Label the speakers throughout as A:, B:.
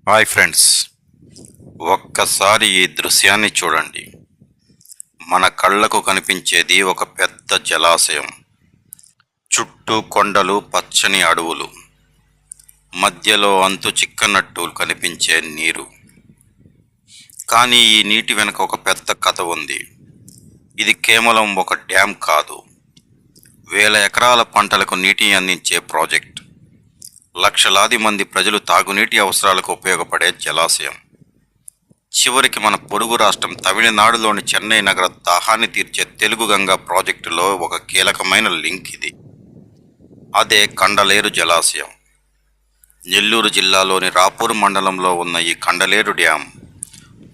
A: Hi friends, ఒక్కసారి ఈ దృశ్యాన్ని చూడండి. మన కళ్ళకు కనిపించేది ఒక పెద్ద జలాశయం. చుట్టూ కొండలు, పచ్చని అడవులు, మధ్యలో అంతు చిక్కనట్టు కనిపించే నీరు. కానీ ఈ నీటి వెనుక ఒక పెద్ద కథ ఉంది. ఇది కేవలం ఒక డ్యామ్ కాదు, వేల ఎకరాల పంటలకు నీటిని అందించే ప్రాజెక్ట్. లక్షలాది మంది ప్రజలు తాగునీటి అవసరాలకు ఉపయోగపడే జలాశయం. చివరికి మన పొరుగు రాష్ట్రం తమిళనాడులోని చెన్నై నగర దాహాన్ని తీర్చే తెలుగు గంగా ప్రాజెక్టులో ఒక కీలకమైన లింక్ ఇది. అదే కండలేరు జలాశయం. నెల్లూరు జిల్లాలోని రాపూర్ మండలంలో ఉన్న ఈ కండలేరు డ్యాం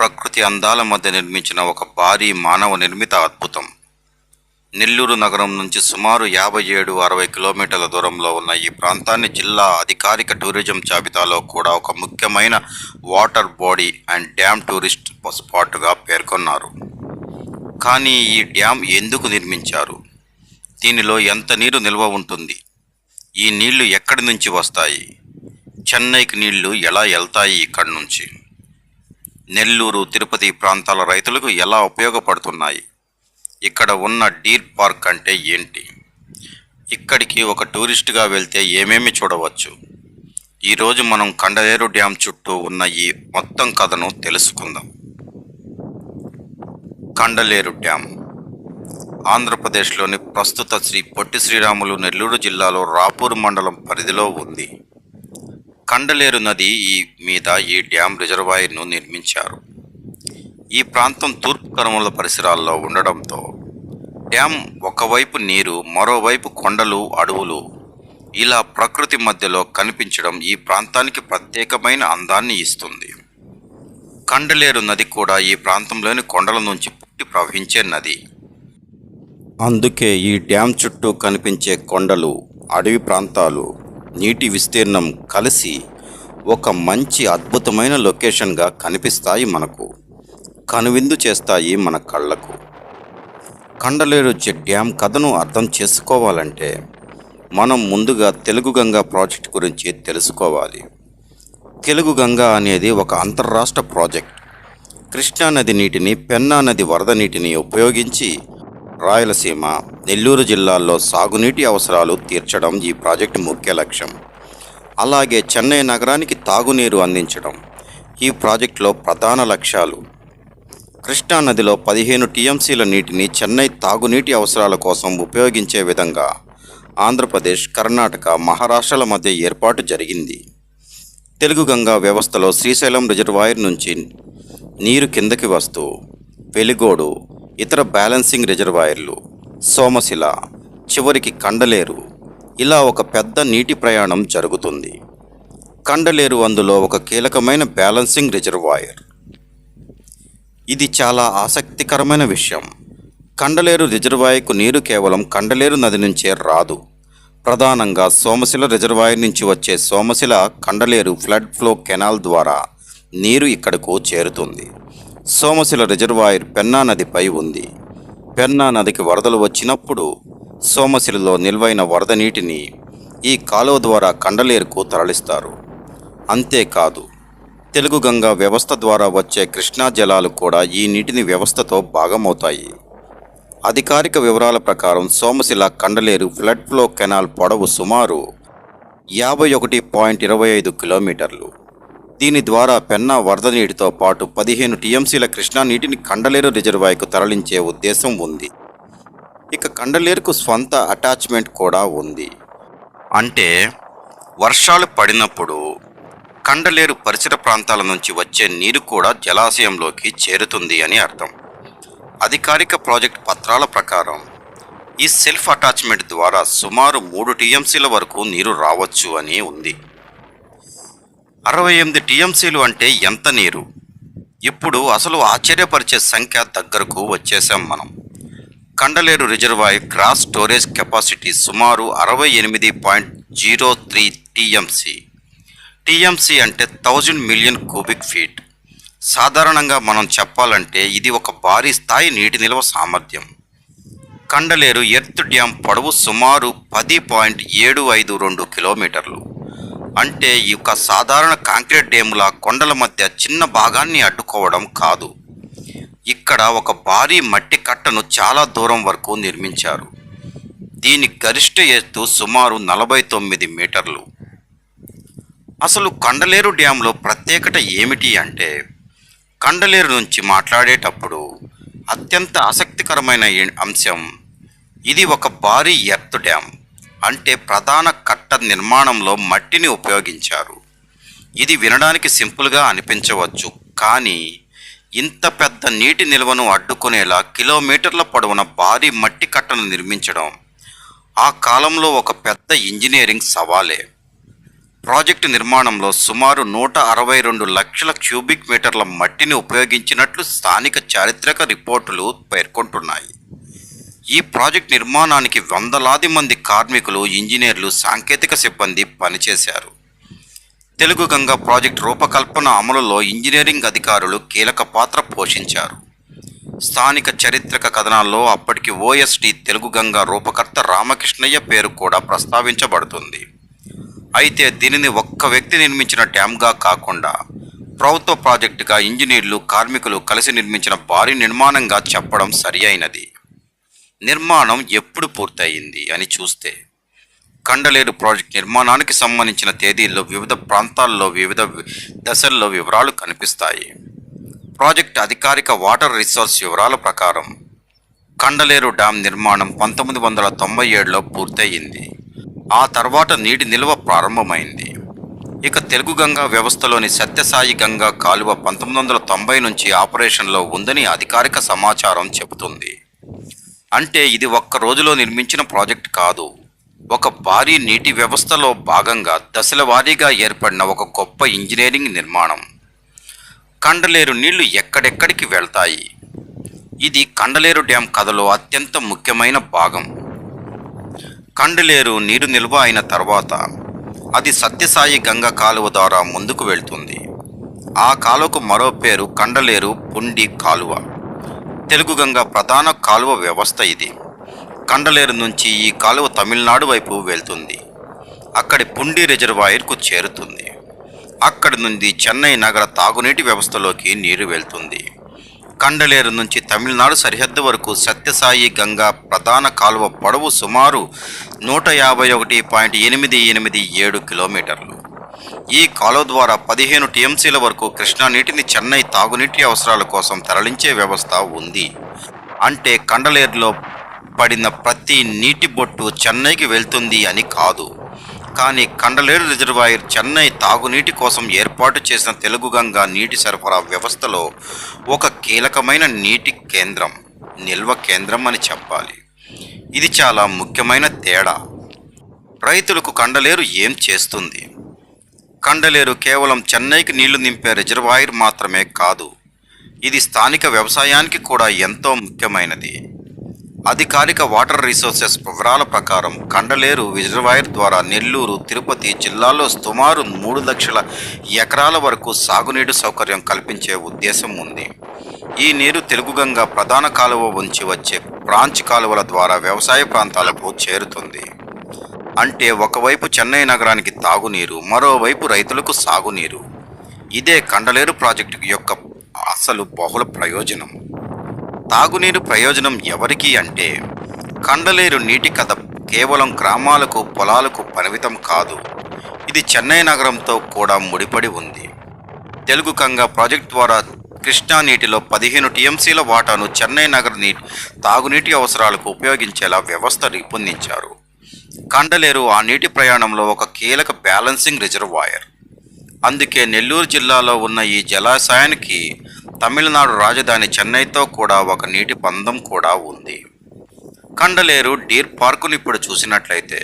A: ప్రకృతి అందాల మధ్య నిర్మించిన ఒక భారీ మానవ నిర్మిత అద్భుతం. నెల్లూరు నగరం నుంచి సుమారు 57-60 కిలోమీటర్ల దూరంలో ఉన్న ఈ ప్రాంతాన్ని జిల్లా అధికారిక టూరిజం జాబితాలో కూడా ఒక ముఖ్యమైన water body and dam tourist స్పాట్గా పేర్కొన్నారు. కానీ ఈ డ్యామ్ ఎందుకు నిర్మించారు? దీనిలో ఎంత నీరు నిల్వ ఉంటుంది? ఈ నీళ్లు ఎక్కడి నుంచి వస్తాయి? చెన్నైకి నీళ్లు ఎలా వెళ్తాయి ఇక్కడి నుంచి? నెల్లూరు, తిరుపతి ప్రాంతాల రైతులకు ఎలా ఉపయోగపడుతున్నాయి? ఇక్కడ ఉన్న డీర్ పార్క్ అంటే ఏంటి? ఇక్కడికి ఒక టూరిస్ట్గా వెళ్తే ఏమేమి చూడవచ్చు? ఈరోజు మనం కండలేరు డ్యామ్ చుట్టూ ఉన్న ఈ మొత్తం కథను తెలుసుకుందాం. కండలేరు డ్యామ్ ఆంధ్రప్రదేశ్లోని ప్రస్తుత శ్రీ పొట్టి శ్రీరాములు నెల్లూరు జిల్లాలో రాపూర్ మండలం పరిధిలో ఉంది. కండలేరు నది మీద ఈ డ్యామ్ రిజర్వాయర్ను నిర్మించారు. ఈ ప్రాంతం తూర్పు కనుమల పరిసరాల్లో ఉండడంతో డ్యామ్ ఒకవైపు నీరు, మరోవైపు కొండలు, అడవులు ఇలా ప్రకృతి మధ్యలో కనిపించడం ఈ ప్రాంతానికి ప్రత్యేకమైన అందాన్ని ఇస్తుంది. కండలేరు నది కూడా ఈ ప్రాంతంలోని కొండల నుంచి పుట్టి ప్రవహించే నది. అందుకే ఈ డ్యామ్ చుట్టూ కనిపించే కొండలు, అడవి ప్రాంతాలు, నీటి విస్తీర్ణం కలిసి ఒక మంచి అద్భుతమైన లొకేషన్గా కనిపిస్తాయి. మనకు కనువిందు చేస్తాయి మన కళ్ళకు. కండలేరు డ్యామ్ కథను అర్థం చేసుకోవాలంటే మనం ముందుగా తెలుగు గంగా ప్రాజెక్ట్ గురించి తెలుసుకోవాలి. తెలుగు గంగా అనేది ఒక అంతర్రాష్ట్ర ప్రాజెక్ట్. కృష్ణానది నీటిని, పెన్నా నది వరద నీటిని ఉపయోగించి రాయలసీమ, నెల్లూరు జిల్లాల్లో సాగునీటి అవసరాలు తీర్చడం ఈ ప్రాజెక్టు ముఖ్య లక్ష్యం. అలాగే చెన్నై నగరానికి తాగునీరు అందించడం ఈ ప్రాజెక్టులో ప్రధాన లక్ష్యాలు. కృష్ణానదిలో 15 టీఎంసీల నీటిని చెన్నై తాగునీటి అవసరాల కోసం ఉపయోగించే విధంగా ఆంధ్రప్రదేశ్, కర్ణాటక, మహారాష్ట్రల మధ్య ఏర్పాటు జరిగింది. తెలుగు గంగా వ్యవస్థలో శ్రీశైలం రిజర్వాయర్ నుంచి నీరు కిందకి వస్తూ వెలిగోడు, ఇతర బ్యాలెన్సింగ్ రిజర్వాయర్లు, సోమశిల, చివరికి కండలేరు ఇలా ఒక పెద్ద నీటి ప్రయాణం జరుగుతుంది. కండలేరు అందులో ఒక కీలకమైన బ్యాలెన్సింగ్ రిజర్వాయర్. ఇది చాలా ఆసక్తికరమైన విషయం. కండలేరు రిజర్వాయర్కు నీరు కేవలం కండలేరు నది నుంచే రాదు. ప్రధానంగా సోమశిల రిజర్వాయర్ నుంచి వచ్చే Somasila Kandaleru flood flow canal ద్వారా నీరు ఇక్కడకు చేరుతుంది. సోమశిల రిజర్వాయర్ పెన్నా నదిపై ఉంది. పెన్నా నదికి వరదలు వచ్చినప్పుడు సోమశిలలో నిల్వైన వరద నీటిని ఈ కాలువ ద్వారా కండలేరుకు తరలిస్తారు. అంతేకాదు, తెలుగు గంగా వ్యవస్థ ద్వారా వచ్చే కృష్ణా జలాలు కూడా ఈ నీటిని వ్యవస్థతో భాగమవుతాయి. అధికారిక వివరాల ప్రకారం Somasila Kandaleru flood flow canal పొడవు సుమారు 51.25 కిలోమీటర్లు. దీని ద్వారా పెన్నా వరద నీటితో పాటు 15 టీఎంసీల కృష్ణా నీటిని కండలేరు రిజర్వాయర్కు తరలించే ఉద్దేశం ఉంది. ఇక కండలేరుకు స్వంత అటాచ్మెంట్ కూడా ఉంది. అంటే వర్షాలు పడినప్పుడు కండలేరు పరిసర ప్రాంతాల నుంచి వచ్చే నీరు కూడా జలాశయంలోకి చేరుతుంది అని అర్థం. అధికారిక ప్రాజెక్ట్ పత్రాల ప్రకారం ఈ సెల్ఫ్ అటాచ్మెంట్ ద్వారా సుమారు 3 టీఎంసీల వరకు నీరు రావచ్చు అని ఉంది. 68 టీఎంసీలు అంటే ఎంత నీరు? ఇప్పుడు అసలు ఆశ్చర్యపరిచే సంఖ్య దగ్గరకు వచ్చేసాం మనం. Kandaleru reservoir gross storage capacity సుమారు 68.03 టీఎంసీ. టీఎంసీ అంటే 1000 మిలియన్ క్యూబిక్ ఫీట్. సాధారణంగా మనం చెప్పాలంటే ఇది ఒక భారీ స్థాయి నీటి నిల్వ సామర్థ్యం. కండలేరు ఎర్త్ డ్యామ్ పొడవు సుమారు 10.752 కిలోమీటర్లు. అంటే ఈ యొక్క సాధారణ కాంక్రీట్ డ్యాముల కొండల మధ్య చిన్న భాగాన్ని అడ్డుకోవడం కాదు. ఇక్కడ ఒక భారీ మట్టి కట్టను చాలా దూరం వరకు నిర్మించారు. దీని గరిష్ట ఎత్తు సుమారు 49 మీటర్లు. అసలు కండలేరు డ్యాంలో ప్రత్యేకత ఏమిటి అంటే, కండలేరు నుంచి మాట్లాడేటప్పుడు అత్యంత ఆసక్తికరమైన అంశం ఇది ఒక భారీ ఎర్త్ డ్యామ్. అంటే ప్రధాన కట్ట నిర్మాణంలో మట్టిని ఉపయోగించారు. ఇది వినడానికి సింపుల్గా అనిపించవచ్చు, కానీ ఇంత పెద్ద నీటి నిల్వను అడ్డుకునేలా కిలోమీటర్ల పొడవున భారీ మట్టి కట్టను నిర్మించడం ఆ కాలంలో ఒక పెద్ద ఇంజనీరింగ్ సవాలే. ప్రాజెక్టు నిర్మాణంలో సుమారు 162 లక్షల క్యూబిక్ మీటర్ల మట్టిని ఉపయోగించినట్లు స్థానిక చారిత్రక రిపోర్టులు పేర్కొంటున్నాయి. ఈ ప్రాజెక్ట్ నిర్మాణానికి వందలాది మంది కార్మికులు, ఇంజనీర్లు, సాంకేతిక సిబ్బంది పనిచేశారు. తెలుగు గంగ ప్రాజెక్టు రూపకల్పన అమలులో ఇంజనీరింగ్ అధికారులు కీలక పాత్ర పోషించారు. స్థానిక చారిత్రక కథనాల్లో అప్పటికి ఓఎస్డి తెలుగు గంగ రూపకర్త రామకృష్ణయ్య పేరు కూడా ప్రస్తావించబడుతుంది. అయితే దీనిని ఒక్క వ్యక్తి నిర్మించిన డ్యామ్గా కాకుండా ప్రభుత్వ ప్రాజెక్టుగా ఇంజనీర్లు, కార్మికులు కలిసి నిర్మించిన భారీ నిర్మాణంగా చెప్పడం సరి అయినది. నిర్మాణం ఎప్పుడు పూర్తయింది అని చూస్తే, కండలేరు ప్రాజెక్ట్ నిర్మాణానికి సంబంధించిన తేదీల్లో వివిధ ప్రాంతాల్లో వివిధ దశల్లో వివరాలు కనిపిస్తాయి. ప్రాజెక్ట్ అధికారిక వాటర్ రిసోర్స్ వివరాల ప్రకారం కండలేరు డ్యాం నిర్మాణం 1997లో పూర్తయింది. ఆ తర్వాత నీటి నిల్వ ప్రారంభమైంది. ఇక తెలుగు గంగా వ్యవస్థలోని సత్యసాయి గంగా కాలువ 1990 నుంచి ఆపరేషన్లో ఉందని అధికారిక సమాచారం చెబుతుంది. అంటే ఇది ఒక్క రోజులో నిర్మించిన ప్రాజెక్ట్ కాదు, ఒక భారీ నీటి వ్యవస్థలో భాగంగా దశల వారీగా ఏర్పడిన ఒక గొప్ప ఇంజనీరింగ్ నిర్మాణం. కండలేరు నీళ్లు ఎక్కడెక్కడికి వెళ్తాయి? ఇది కండలేరు డ్యాం కథలో అత్యంత ముఖ్యమైన భాగం. కండలేరు నీరు నిల్వ అయిన తర్వాత అది సత్యసాయి గంగ కాలువ ద్వారా ముందుకు వెళ్తుంది. ఆ కాలువకు మరో పేరు కండలేరు పుండి కాలువ. తెలుగు గంగ ప్రధాన కాలువ వ్యవస్థ ఇది. కండలేరు నుంచి ఈ కాలువ తమిళనాడు వైపు వెళ్తుంది. అక్కడి పుండి రిజర్వాయర్కు చేరుతుంది. అక్కడి నుండి చెన్నై నగర తాగునీటి వ్యవస్థలోకి నీరు వెళ్తుంది. కండలేరు నుంచి తమిళనాడు సరిహద్దు వరకు సత్యసాయి గంగా ప్రధాన కాలువ పొడవు సుమారు 151.887 కిలోమీటర్లు. ఈ కాలువ ద్వారా 15 టీఎంసీల వరకు కృష్ణా నీటిని చెన్నై తాగునీటి అవసరాల కోసం తరలించే వ్యవస్థ ఉంది. అంటే కండలేరులో పడిన ప్రతి నీటి బొట్టు చెన్నైకి వెళ్తుంది అని కాదు, కానీ కండలేరు రిజర్వాయర్ చెన్నై తాగునీటి కోసం ఏర్పాటు చేసిన తెలుగు గంగా నీటి సరఫరా వ్యవస్థలో ఒక కీలకమైన నీటి కేంద్రం, నిల్వ కేంద్రం అని చెప్పాలి. ఇది చాలా ముఖ్యమైన తేడా. రైతులకు కండలేరు ఏం చేస్తుంది? కండలేరు కేవలం చెన్నైకి నీళ్లు నింపే రిజర్వాయర్ మాత్రమే కాదు, ఇది స్థానిక వ్యవసాయానికి కూడా ఎంతో ముఖ్యమైనది. అధికారిక వాటర్ రిసోర్సెస్ వివరాల ప్రకారం కండలేరు రిజర్వాయర్ ద్వారా నెల్లూరు, తిరుపతి జిల్లాల్లో సుమారు 3 లక్షల ఎకరాల వరకు సాగునీటి సౌకర్యం కల్పించే ఉద్దేశం ఉంది. ఈ నీరు తెలుగు గంగ ప్రధాన కాలువ నుంచి వచ్చే బ్రాంచ్ కాలువల ద్వారా వ్యవసాయ ప్రాంతాలకు చేరుతుంది. అంటే ఒకవైపు చెన్నై నగరానికి తాగునీరు, మరోవైపు రైతులకు సాగునీరు. ఇదే కండలేరు ప్రాజెక్టు యొక్క అసలు బహుళ ప్రయోజనం. తాగునీరు ప్రయోజనం ఎవరికి అంటే, కండలేరు నీటి కథ కేవలం గ్రామాలకు, పొలాలకు పరిమితం కాదు, ఇది చెన్నై నగరంతో కూడా ముడిపడి ఉంది. తెలుగు గంగా ప్రాజెక్ట్ ద్వారా కృష్ణా నీటిలో 15 టీఎంసీల వాటాను చెన్నై నగర తాగునీటి అవసరాలకు ఉపయోగించేలా వ్యవస్థ రూపొందించారు. కండలేరు ఆ నీటి ప్రయాణంలో ఒక కీలక బ్యాలెన్సింగ్ రిజర్వాయర్. అందుకే నెల్లూరు జిల్లాలో ఉన్న ఈ జలాశయానికి తమిళనాడు రాజధాని చెన్నైతో కూడా ఒక నీటి బంధం కూడా ఉంది. కండలేరు డీర్ పార్కును ఇప్పుడు చూసినట్లయితే,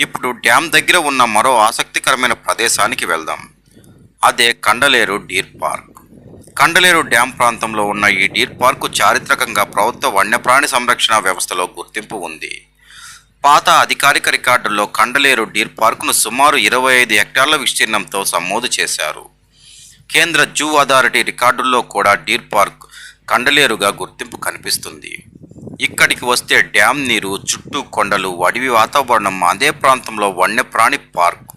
A: ఇప్పుడు డ్యామ్ దగ్గర ఉన్న మరో ఆసక్తికరమైన ప్రదేశానికి వెళ్దాం. అదే Kandaleru deer park. Kandaleru dam ప్రాంతంలో ఉన్న ఈ డీర్ పార్కు చారిత్రకంగా ప్రభుత్వ వన్యప్రాణి సంరక్షణ వ్యవస్థలో గుర్తింపు ఉంది. పాత అధికారిక రికార్డుల్లో కండలేరు డీర్ పార్కును సుమారు 25 హెక్టార్ల విస్తీర్ణంతో నమోదు చేశారు. కేంద్ర జూ అథారిటీ రికార్డుల్లో కూడా డీర్ పార్క్ కండలేరుగా గుర్తింపు కనిపిస్తుంది. ఇక్కడికి వస్తే డ్యామ్ నీరు, చుట్టూ కొండలు, అడవి వాతావరణం, అదే ప్రాంతంలో వన్యప్రాణి పార్క్.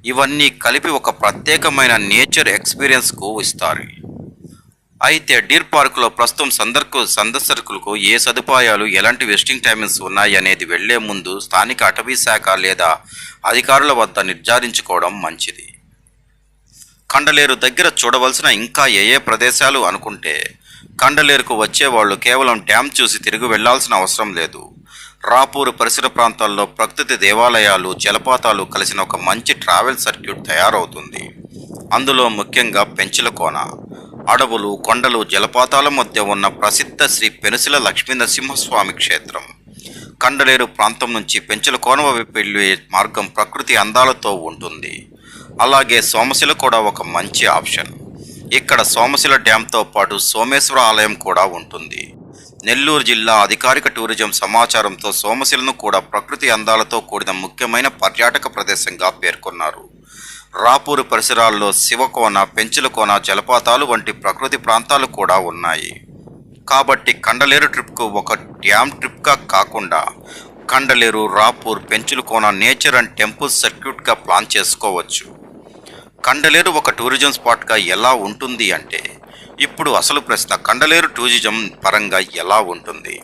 A: ఇవన్నీ కలిపి ఒక ప్రత్యేకమైన నేచర్ ఎక్స్పీరియన్స్కు ఇస్తారు. అయితే డీర్ పార్కులో ప్రస్తుతం సందర్శకులకు ఏ సదుపాయాలు, ఎలాంటి విజిటింగ్ టైమింగ్స్ ఉన్నాయి అనేది వెళ్లే ముందు స్థానిక అటవీ శాఖ లేదా అధికారుల వద్ద నిర్ధారించుకోవడం మంచిది. కండలేరు దగ్గర చూడవలసిన ఇంకా ఏ ప్రదేశాలు అనుకుంటే, కండలేరుకు వచ్చేవాళ్ళు కేవలం డ్యామ్ చూసి తిరిగి వెళ్లాల్సిన అవసరం లేదు. రాపూరు పరిసర ప్రాంతాల్లో ప్రకృతి దేవాలయాలు, జలపాతాలు కలిసిన ఒక మంచి ట్రావెల్ సర్క్యూట్ తయారవుతుంది. అందులో ముఖ్యంగా పెంచుల కోన, అడవులు, కొండలు, జలపాతాల మధ్య ఉన్న ప్రసిద్ధ శ్రీ పెనుసిల లక్ష్మీనరసింహస్వామి క్షేత్రం. కండలేరు ప్రాంతం నుంచి పెంచుల కోన వైపు వెళ్ళే మార్గం ప్రకృతి అందాలతో ఉంటుంది. అలాగే సోమశిల కూడా ఒక మంచి ఆప్షన్. ఇక్కడ సోమశిల డ్యాంతో పాటు సోమేశ్వర ఆలయం కూడా ఉంటుంది. నెల్లూరు జిల్లా అధికారిక టూరిజం సమాచారంతో సోమశిలను కూడా ప్రకృతి అందాలతో కూడిన ముఖ్యమైన పర్యాటక ప్రదేశంగా పేర్కొన్నారు. రాపూరు పరిసరాల్లో శివకోన, పెంచుల కోన, జలపాతాలు వంటి ప్రకృతి ప్రాంతాలు కూడా ఉన్నాయి. కాబట్టి కండలేరు ట్రిప్కు ఒక డ్యామ్ ట్రిప్గా కాకుండా కండలేరు, రాపూర్, పెంచుల కోన నేచర్ అండ్ టెంపుల్ సర్క్యూట్గా ప్లాన్ చేసుకోవచ్చు. కండలేరు ఒక టూరిజం స్పాట్గా ఎలా ఉంటుంది అంటే, ఇప్పుడు అసలు ప్రశ్న, కండలేరు టూరిజం పరంగా ఎలా ఉంటుంది?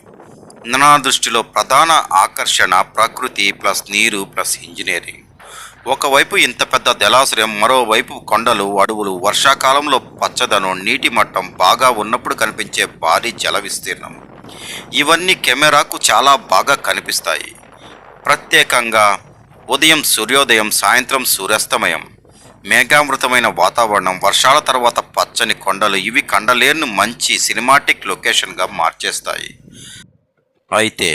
A: నా దృష్టిలో ప్రధాన ఆకర్షణ ప్రకృతి ప్లస్ నీరు ప్లస్ ఇంజనీరింగ్. ఒకవైపు ఇంత పెద్ద జలాశయం, మరోవైపు కొండలు, అడవులు, వర్షాకాలంలో పచ్చదనం, నీటి మట్టం బాగా ఉన్నప్పుడు కనిపించే భారీ జల విస్తీర్ణం. ఇవన్నీ కెమెరాకు చాలా బాగా కనిపిస్తాయి. ప్రత్యేకంగా ఉదయం సూర్యోదయం, సాయంత్రం సూర్యాస్తమయం, మేఘామృతమైన వాతావరణం, వర్షాల తర్వాత పచ్చని కొండలు, ఇవి కండలేరును మంచి సినిమాటిక్ లొకేషన్గా మార్చేస్తాయి. అయితే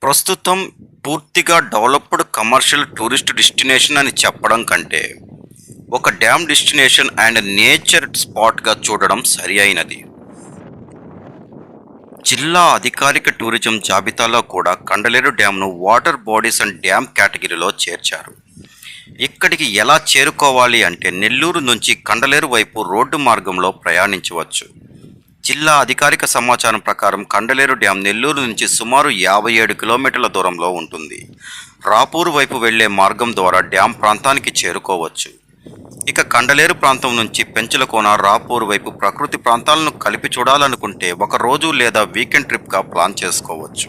A: ప్రస్తుతం పూర్తిగా డెవలప్డ్ కమర్షియల్ టూరిస్ట్ డెస్టినేషన్ అని చెప్పడం కంటే ఒక డ్యామ్ డెస్టినేషన్ అండ్ నేచర్ స్పాట్గా చూడడం సరి అయినది. జిల్లా అధికారిక టూరిజం జాబితాలో కూడా కండలేరు డ్యామ్ను వాటర్ బాడీస్ అండ్ డ్యామ్ కేటగిరీలో చేర్చారు. ఇక్కడికి ఎలా చేరుకోవాలి అంటే, నెల్లూరు నుంచి కండలేరు వైపు రోడ్డు మార్గంలో ప్రయాణించవచ్చు. జిల్లా అధికారిక సమాచారం ప్రకారం కండలేరు డ్యామ్ నెల్లూరు నుంచి సుమారు 57 కిలోమీటర్ల దూరంలో ఉంటుంది. రాపూరు వైపు వెళ్లే మార్గం ద్వారా డ్యామ్ ప్రాంతానికి చేరుకోవచ్చు. ఇక కండలేరు ప్రాంతం నుంచి పెంచుల కోన, రాపూరు వైపు ప్రకృతి ప్రాంతాలను కలిపి చూడాలనుకుంటే ఒక రోజు లేదా వీకెండ్ ట్రిప్గా ప్లాన్ చేసుకోవచ్చు.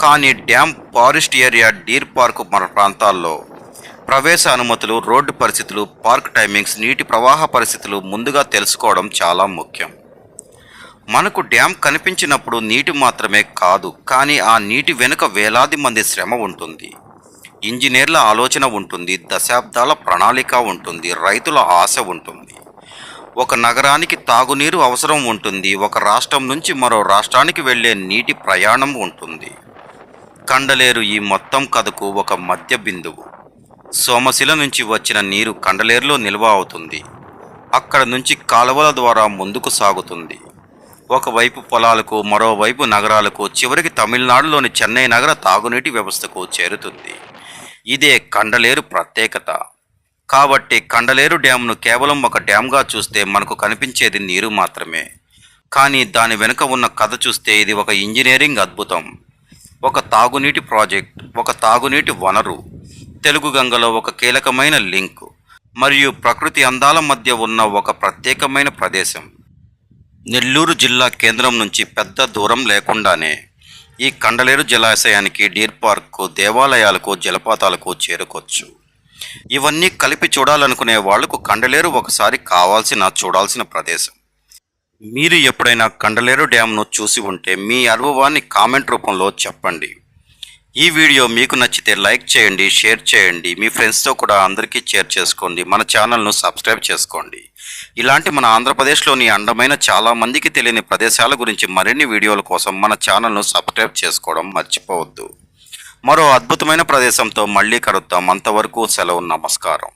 A: కానీ dam, forest area, deer park మన ప్రాంతాల్లో ప్రవేశ అనుమతులు, రోడ్డు పరిస్థితులు, పార్క్ టైమింగ్స్, నీటి ప్రవాహ పరిస్థితులు ముందుగా తెలుసుకోవడం చాలా ముఖ్యం. మనకు డ్యామ్ కనిపించినప్పుడు నీటి మాత్రమే కాదు, కానీ ఆ నీటి వెనుక వేలాది మంది శ్రమ ఉంటుంది, ఇంజనీర్ల ఆలోచన ఉంటుంది, దశాబ్దాల ప్రణాళిక ఉంటుంది, రైతుల ఆశ ఉంటుంది. ఒక నగరానికి తాగునీరు అవసరం ఉంటుంది, ఒక రాష్ట్రం నుంచి మరో రాష్ట్రానికి వెళ్ళే నీటి ప్రయాణం ఉంటుంది. కండలేరు ఈ మొత్తం కథకు ఒక మధ్య బిందువు. సోమశిల నుంచి వచ్చిన నీరు కండలేరులో నిల్వ అవుతుంది. అక్కడ నుంచి కాలువల ద్వారా ముందుకు సాగుతుంది. ఒకవైపు పొలాలకు, మరోవైపు నగరాలకు, చివరికి తమిళనాడులోని చెన్నై నగర తాగునీటి వ్యవస్థకు చేరుతుంది. ఇదే కండలేరు ప్రత్యేకత. కాబట్టి కండలేరు డ్యామ్ను కేవలం ఒక డ్యామ్గా చూస్తే మనకు కనిపించేది నీరు మాత్రమే. కానీ దాని వెనుక ఉన్న కథ చూస్తే ఇది ఒక ఇంజనీరింగ్ అద్భుతం, ఒక తాగునీటి ప్రాజెక్ట్, ఒక తాగునీటి వనరు, తెలుగు గంగలో ఒక కీలకమైన లింక్, మరియు ప్రకృతి అందాల మధ్య ఉన్న ఒక ప్రత్యేకమైన ప్రదేశం. నెల్లూరు జిల్లా కేంద్రం నుంచి పెద్ద దూరం లేకుండానే ఈ కండలేరు జలాశయానికి, డీర్ పార్క్కు, దేవాలయాలకు, జలపాతాలకు చేరుకోవచ్చు. ఇవన్నీ కలిపి చూడాలనుకునే వాళ్లకు కండలేరు ఒకసారి చూడాల్సిన ప్రదేశం. మీరు ఎప్పుడైనా కండలేరు డ్యామ్ను చూసి ఉంటే మీ అనుభవాన్ని కామెంట్ రూపంలో చెప్పండి. ఈ వీడియో మీకు నచ్చితే లైక్ చేయండి, షేర్ చేయండి, మీ ఫ్రెండ్స్తో కూడా అందరికీ షేర్ చేసుకోండి. మన ఛానల్ను సబ్స్క్రైబ్ చేసుకోండి. ఇలాంటి మన ఆంధ్రప్రదేశ్లోని అందమైన చాలా మందికి తెలియని ప్రదేశాల గురించి మరిన్ని వీడియోల కోసం మన ఛానల్ను సబ్స్క్రైబ్ చేసుకోవడం మర్చిపోవద్దు. మరో అద్భుతమైన ప్రదేశంతో మళ్ళీ కలుద్దాం. అంతవరకు సెలవు, నమస్కారం.